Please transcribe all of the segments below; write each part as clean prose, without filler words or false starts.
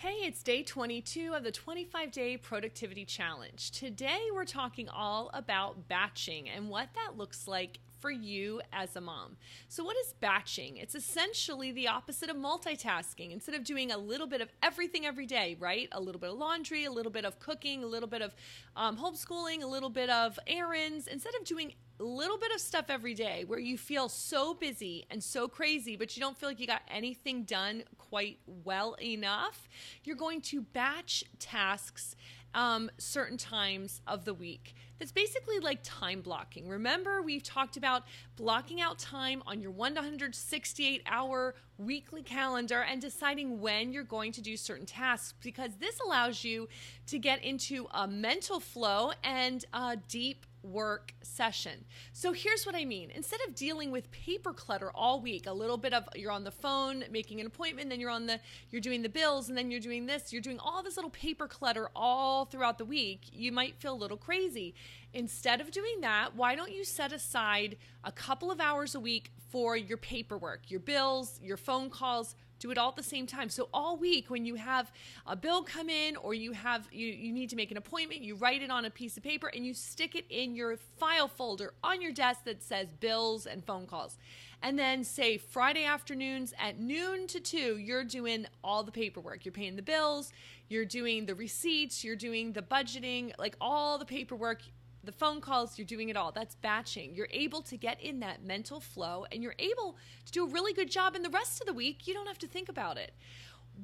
Hey, it's day 22 of the 25-day productivity challenge. Today we're talking all about batching and what that looks like for you as a mom. So what is batching? It's essentially the opposite of multitasking. Instead of doing a little bit of everything every day, right? A little bit of laundry, a little bit of cooking, a little bit of homeschooling, a little bit of errands. Instead of doing a little bit of stuff every day where you feel so busy and so crazy, but you don't feel like you got anything done quite well enough, you're going to batch tasks certain times of the week. That's basically like time blocking. Remember, we've talked about blocking out time on your 168-hour weekly calendar and deciding when you're going to do certain tasks, because this allows you to get into a mental flow and a deep work session. So here's what I mean. Instead of dealing with paper clutter all week, a little bit of you're on the phone making an appointment, then you're doing the bills, and then you're doing this, you're doing all this little paper clutter all throughout the week, you might feel a little crazy. Instead of doing that, why don't you set aside a couple of hours a week for your paperwork, your bills, your phone calls? Do it all at the same time. So all week when you have a bill come in or you need to make an appointment, you write it on a piece of paper and you stick it in your file folder on your desk that says bills and phone calls. And then say Friday afternoons at noon to 2, you're doing all the paperwork. You're paying the bills, you're doing the receipts, you're doing the budgeting, like all the paperwork, the phone calls, you're doing it all. That's batching. You're able to get in that mental flow and you're able to do a really good job. And the rest of the week, you don't have to think about it.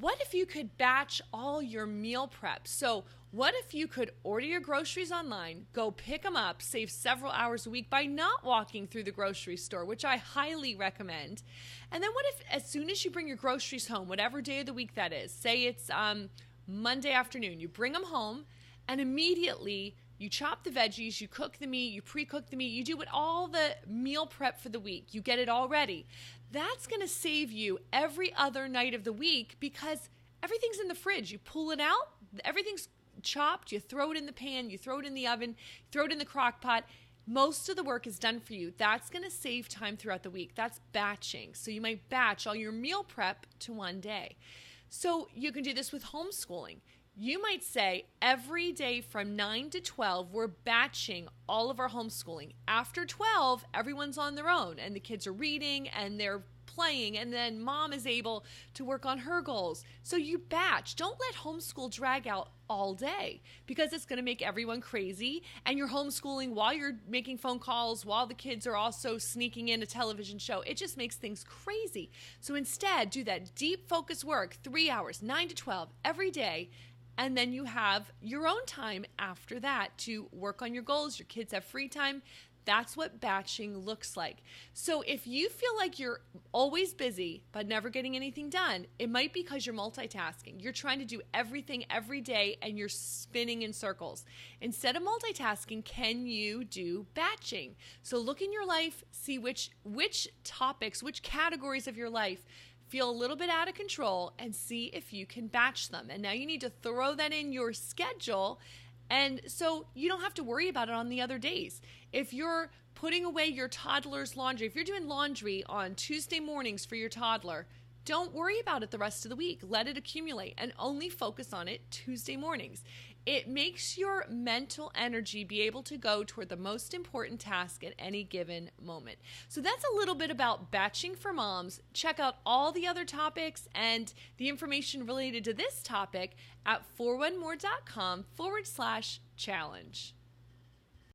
What if you could batch all your meal prep? So what if you could order your groceries online, go pick them up, save several hours a week by not walking through the grocery store, which I highly recommend. And then what if as soon as you bring your groceries home, whatever day of the week that is, say it's Monday afternoon, you bring them home and immediately you chop the veggies, you cook the meat, you pre-cook the meat, you do all the meal prep for the week. You get it all ready. That's going to save you every other night of the week because everything's in the fridge. You pull it out, everything's chopped, you throw it in the pan, you throw it in the oven, you throw it in the crock pot. Most of the work is done for you. That's going to save time throughout the week. That's batching. So you might batch all your meal prep to one day. So you can do this with homeschooling. You might say every day from 9 to 12, we're batching all of our homeschooling. After 12, everyone's on their own and the kids are reading and they're playing, and then mom is able to work on her goals. So you batch. Don't let homeschool drag out all day because it's going to make everyone crazy, and you're homeschooling while you're making phone calls, while the kids are also sneaking in a television show. It just makes things crazy. So instead, do that deep focus work, 3 hours, 9 to 12 every day. And then you have your own time after that to work on your goals. Your kids have free time. That's what batching looks like. So if you feel like you're always busy but never getting anything done, it might be because you're multitasking. You're trying to do everything every day and you're spinning in circles. Instead of multitasking, can you do batching? So look in your life, see which topics, which categories of your life feel a little bit out of control, and see if you can batch them. And now you need to throw that in your schedule, and so you don't have to worry about it on the other days. If you're putting away your toddler's laundry, if you're doing laundry on Tuesday mornings for your toddler, don't worry about it the rest of the week. Let it accumulate and only focus on it Tuesday mornings. It makes your mental energy be able to go toward the most important task at any given moment. So that's a little bit about batching for moms. Check out all the other topics and the information related to this topic at 41more.com/challenge.